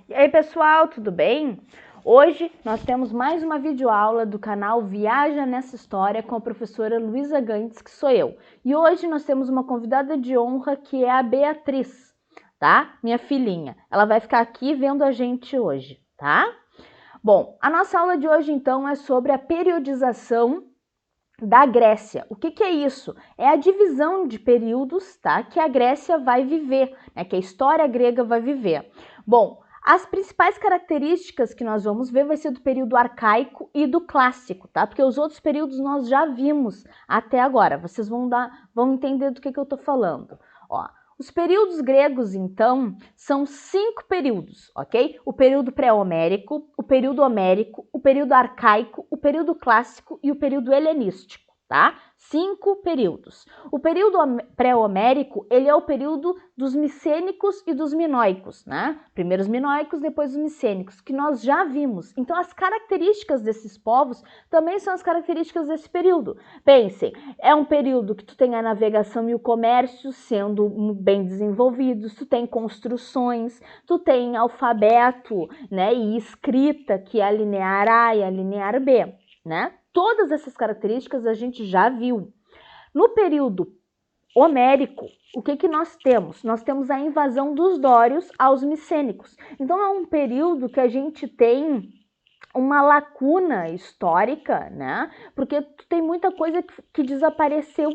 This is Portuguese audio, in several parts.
E aí, pessoal, tudo bem? Hoje nós temos mais uma videoaula do canal Viaja Nessa História com a professora Luísa Gantes, que sou eu. E hoje nós temos uma convidada de honra que é a Beatriz, tá? Minha filhinha. Ela vai ficar aqui vendo a gente hoje, tá? Bom, a nossa aula de hoje então é sobre a periodização da Grécia. O que é isso? É a divisão de períodos, tá? Que a Grécia vai viver, né? Que a história grega vai viver. Bom, as principais características que nós vamos ver vai ser do período arcaico e do clássico, tá? Porque os outros períodos nós já vimos até agora. Vocês vão entender do que eu tô falando. Ó, os períodos gregos, então, são 5 períodos, ok? O período pré-homérico, o período homérico, o período arcaico, o período clássico e o período helenístico, tá? 5 períodos. O período pré-homérico, ele é o período dos micênicos e dos minoicos, né? Primeiro os minoicos, depois os micênicos, que nós já vimos. Então, as características desses povos também são as características desse período. Pensem, é um período que tu tem a navegação e o comércio sendo bem desenvolvidos, tu tem construções, tu tem alfabeto, né, e escrita, que é a linear A e a linear B, né? Todas essas características a gente já viu. No período homérico, o que nós temos? Nós temos a invasão dos dórios aos micênicos. Então, é um período que a gente tem uma lacuna histórica, né? Porque tem muita coisa que desapareceu,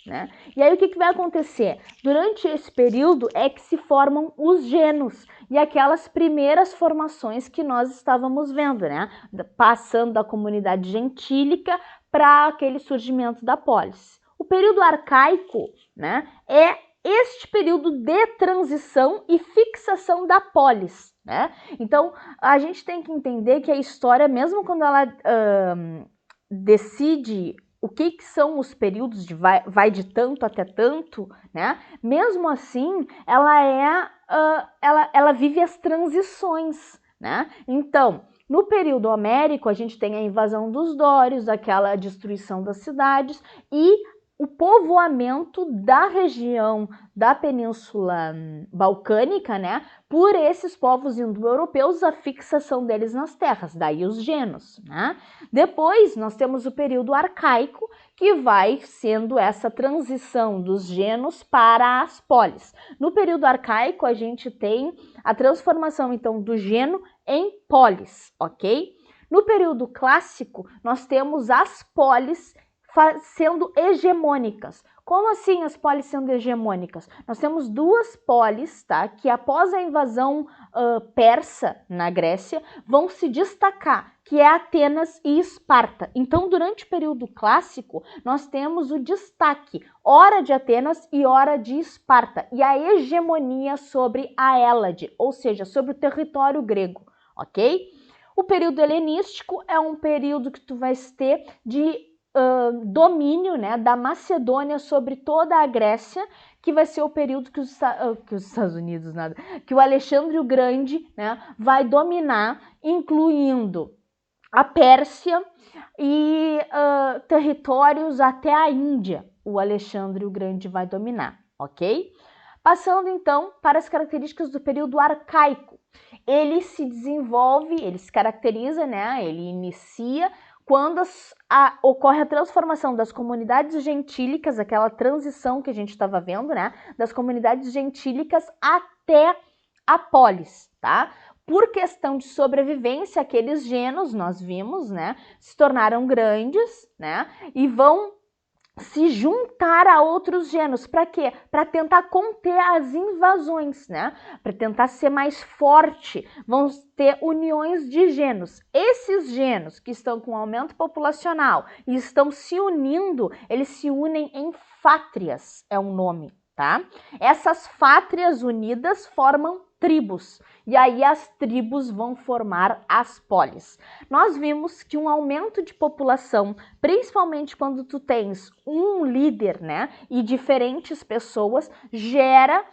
né? E aí, o que vai acontecer? Durante esse período é que se formam os genos e aquelas primeiras formações que nós estávamos vendo, né? Passando da comunidade gentílica para aquele surgimento da polis. O período arcaico, né, é este período de transição e fixação da polis, né? Então, a gente tem que entender que a história, mesmo quando ela decide o que são os períodos de vai de tanto até tanto, né? Mesmo assim, ela vive as transições, né? Então, no período homérico, a gente tem a invasão dos dórios, aquela destruição das cidades e o povoamento da região da Península Balcânica, né, por esses povos indo-europeus, a fixação deles nas terras, daí os genos, né. Depois, nós temos o período arcaico, que vai sendo essa transição dos genos para as polis. No período arcaico, a gente tem a transformação, então, do geno em polis, ok? No período clássico, nós temos as polis sendo hegemônicas. Como assim as polis sendo hegemônicas? Nós temos duas polis, tá, que após a invasão persa na Grécia, vão se destacar, que é Atenas e Esparta. Então, durante o período clássico, nós temos o destaque, ora de Atenas e ora de Esparta, e a hegemonia sobre a Hélade, ou seja, sobre o território grego, ok? O período helenístico é um período que tu vai ter de domínio, né, da Macedônia sobre toda a Grécia, que vai ser o período que os Estados Unidos, que o Alexandre o Grande, né, vai dominar, incluindo a Pérsia e territórios até a Índia. O Alexandre o Grande vai dominar, ok? Passando então para as características do período arcaico. Ele se desenvolve, ele se caracteriza, né, ele inicia quando ocorre a transformação das comunidades gentílicas, aquela transição que a gente estava vendo, né, das comunidades gentílicas até a polis, tá? Por questão de sobrevivência, aqueles genos, nós vimos, né, se tornaram grandes, né, e vão se juntar a outros genos. Para quê? Para tentar conter as invasões, né? Para tentar ser mais forte. Vão ter uniões de genos. Esses genos que estão com aumento populacional e estão se unindo, eles se unem em fátrias, é um nome, tá? Essas fátrias unidas formam tribos, e aí as tribos vão formar as polis. Nós vimos que um aumento de população, principalmente quando tu tens um líder, né, e diferentes pessoas, gera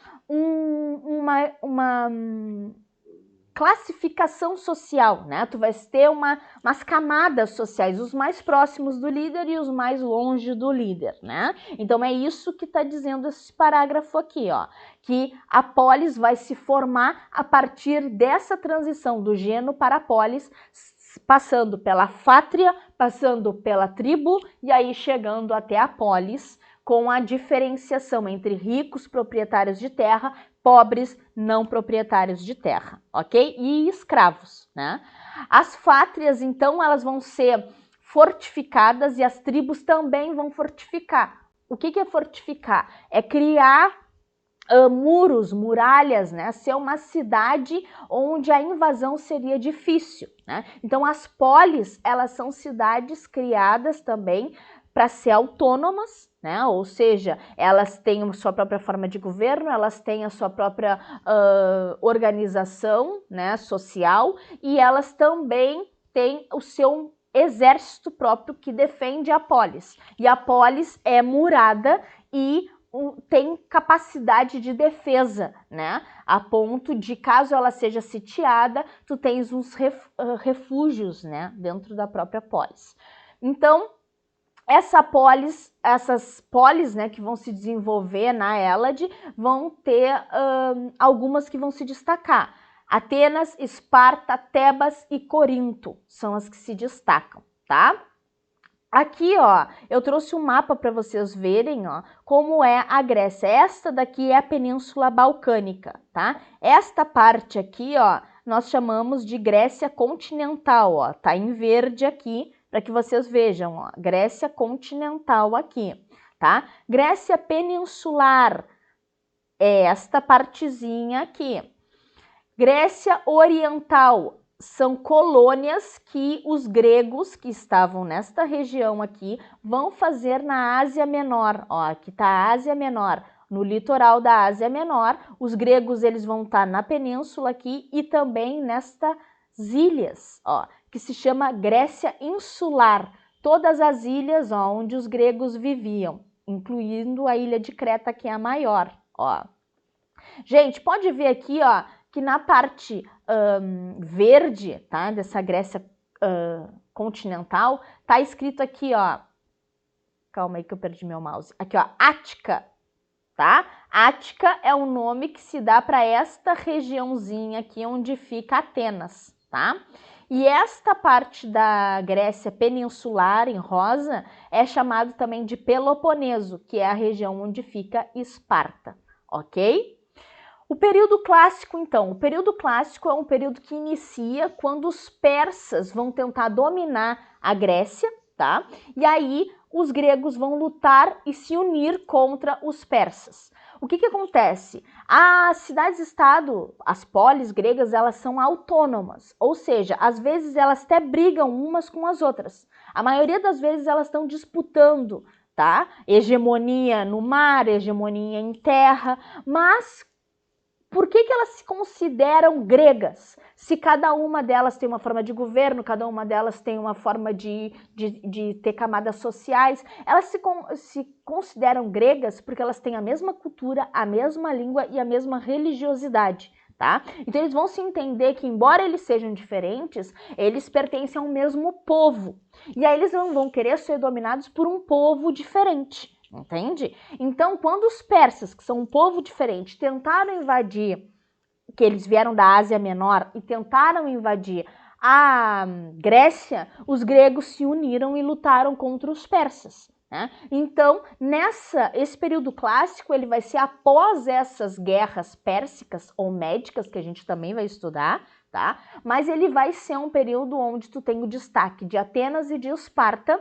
classificação social, né? Tu vai ter umas camadas sociais, os mais próximos do líder e os mais longe do líder, né? Então é isso que está dizendo esse parágrafo aqui, ó, que a polis vai se formar a partir dessa transição do gênero para a polis, passando pela fátria, passando pela tribo e aí chegando até a polis, com a diferenciação entre ricos proprietários de terra, pobres não proprietários de terra, ok? E escravos, né? As fátrias, então, elas vão ser fortificadas e as tribos também vão fortificar. O que é fortificar? É criar muros, muralhas, né? Ser uma cidade onde a invasão seria difícil, né? Então, as polis, elas são cidades criadas também para ser autônomas, né? Ou seja, elas têm a sua própria forma de governo, elas têm a sua própria organização, né, social, e elas também têm o seu exército próprio que defende a polis. E a polis é murada e tem capacidade de defesa, né? A ponto de, caso ela seja sitiada, tu tens uns refúgios, né, dentro da própria polis. Então, essas polis, né, que vão se desenvolver na Hélade, vão ter algumas que vão se destacar. Atenas, Esparta, Tebas e Corinto são as que se destacam, tá? Aqui, ó, eu trouxe um mapa para vocês verem, ó, como é a Grécia. Esta daqui é a Península Balcânica, tá? Esta parte aqui, ó, nós chamamos de Grécia continental, ó, tá em verde aqui, para que vocês vejam, ó, Grécia continental aqui, tá? Grécia peninsular é esta partezinha aqui. Grécia oriental são colônias que os gregos que estavam nesta região aqui vão fazer na Ásia Menor, ó, aqui tá a Ásia Menor. No litoral da Ásia Menor, os gregos eles vão estar na península aqui e também nestas ilhas, ó, que se chama Grécia insular, todas as ilhas, ó, onde os gregos viviam, incluindo a ilha de Creta, que é a maior, ó. Gente, pode ver aqui, ó, que na parte verde, tá, dessa Grécia continental, tá escrito aqui, ó, calma aí que eu perdi meu mouse, aqui, ó, Ática, tá? Ática é o nome que se dá para esta regiãozinha aqui onde fica Atenas, tá? E esta parte da Grécia peninsular, em rosa, é chamado também de Peloponeso, que é a região onde fica Esparta, ok? O período clássico, então, o período clássico é um período que inicia quando os persas vão tentar dominar a Grécia, tá? E aí os gregos vão lutar e se unir contra os persas. O que acontece? As cidades-estado, as polis gregas, elas são autônomas, ou seja, às vezes elas até brigam umas com as outras. A maioria das vezes elas estão disputando, tá? Hegemonia no mar, hegemonia em terra, mas por que elas se consideram gregas? Se cada uma delas tem uma forma de governo, cada uma delas tem uma forma de ter camadas sociais, elas se consideram gregas porque elas têm a mesma cultura, a mesma língua e a mesma religiosidade, tá? Então eles vão se entender que, embora eles sejam diferentes, eles pertencem ao mesmo povo. E aí eles não vão querer ser dominados por um povo diferente. Entende? Então, quando os persas, que são um povo diferente, tentaram invadir, que eles vieram da Ásia Menor, e tentaram invadir a Grécia, os gregos se uniram e lutaram contra os persas, né? Então, esse período clássico, ele vai ser após essas guerras pérsicas ou médicas, que a gente também vai estudar, tá? Mas ele vai ser um período onde tu tem o destaque de Atenas e de Esparta,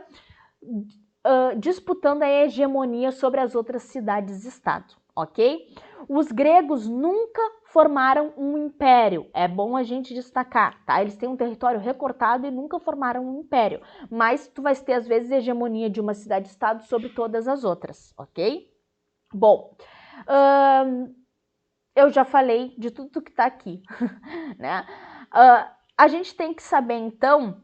disputando a hegemonia sobre as outras cidades-estado, ok? Os gregos nunca formaram um império, é bom a gente destacar, tá? Eles têm um território recortado e nunca formaram um império, mas tu vai ter, às vezes, hegemonia de uma cidade-estado sobre todas as outras, ok? Bom, eu já falei de tudo que tá aqui, né? A gente tem que saber, então,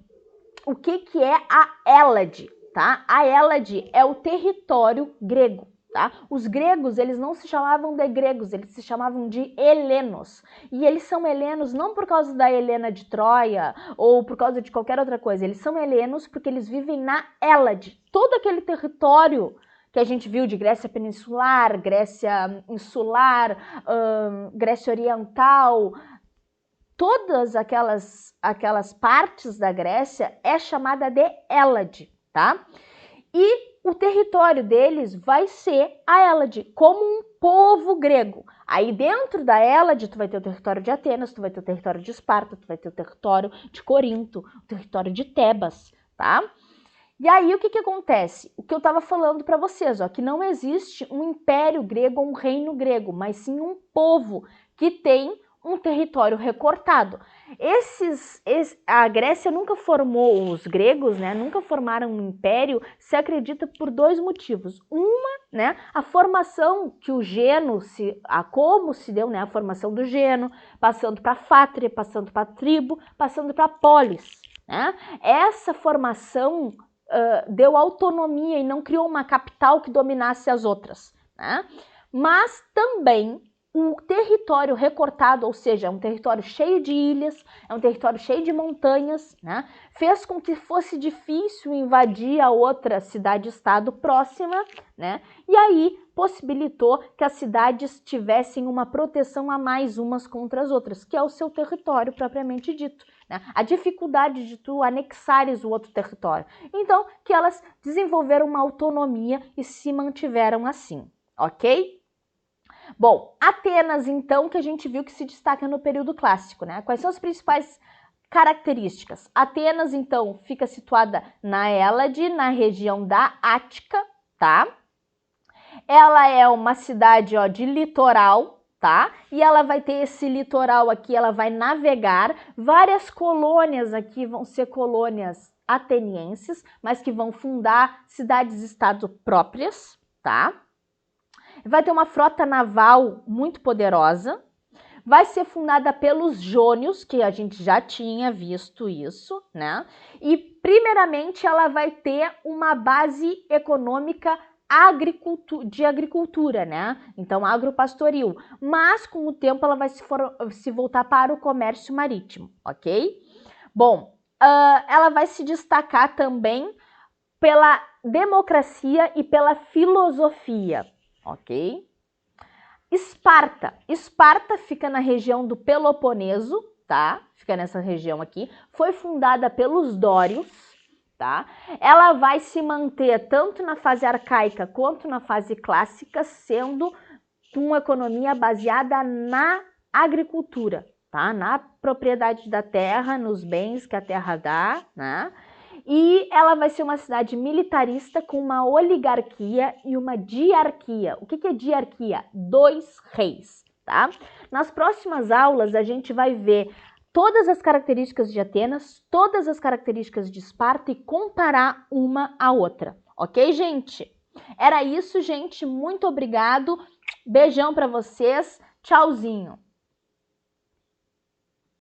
o que é a Hélade, tá? A Hélade é o território grego, Tá? Os gregos, eles não se chamavam de gregos, eles se chamavam de helenos. E eles são helenos não por causa da Helena de Troia ou por causa de qualquer outra coisa. Eles são helenos porque eles vivem na Hélade. Todo aquele território que a gente viu de Grécia Peninsular, Grécia Insular, Grécia Oriental, todas aquelas partes da Grécia é chamada de Hélade, tá? E o território deles vai ser a Hélade, como um povo grego. Aí dentro da Hélade, tu vai ter o território de Atenas, tu vai ter o território de Esparta, tu vai ter o território de Corinto, o território de Tebas, tá? E aí o que acontece? O que eu estava falando para vocês, ó, que não existe um império grego ou um reino grego, mas sim um povo que tem um território recortado. A Grécia nunca formou, os gregos, né, nunca formaram um império, se acredita por dois motivos. Uma, né, a formação que o geno, como se deu, né, a formação do geno, passando para a fátria, passando para a tribo, passando para a polis, né? Essa formação deu autonomia e não criou uma capital que dominasse as outras, né? Mas também um território recortado, ou seja, é um território cheio de ilhas, é um território cheio de montanhas, né? Fez com que fosse difícil invadir a outra cidade-estado próxima, né? E aí possibilitou que as cidades tivessem uma proteção a mais umas contra as outras, que é o seu território propriamente dito, né? A dificuldade de tu anexares o outro território. Então, que elas desenvolveram uma autonomia e se mantiveram assim, ok? Bom, Atenas, então, que a gente viu que se destaca no período clássico, né? Quais são as principais características? Atenas, então, fica situada na Hélade, na região da Ática, tá? Ela é uma cidade, ó, de litoral, tá? E ela vai ter esse litoral aqui, ela vai navegar. Várias colônias aqui vão ser colônias atenienses, mas que vão fundar cidades-estado próprias, tá? Vai ter uma frota naval muito poderosa, vai ser fundada pelos jônios, que a gente já tinha visto isso, né? E, primeiramente, ela vai ter uma base econômica de agricultura, né? Então, agropastoril. Mas, com o tempo, ela vai se voltar para o comércio marítimo, ok? Bom, ela vai se destacar também pela democracia e pela filosofia, ok? Esparta fica na região do Peloponeso, tá? Fica nessa região aqui. Foi fundada pelos dórios, tá? Ela vai se manter tanto na fase arcaica quanto na fase clássica, sendo com uma economia baseada na agricultura, tá? Na propriedade da terra, nos bens que a terra dá, né? E ela vai ser uma cidade militarista com uma oligarquia e uma diarquia. O que é diarquia? 2 reis, tá? Nas próximas aulas a gente vai ver todas as características de Atenas, todas as características de Esparta e comparar uma à outra. Ok, gente? Era isso, gente. Muito obrigado. Beijão para vocês. Tchauzinho.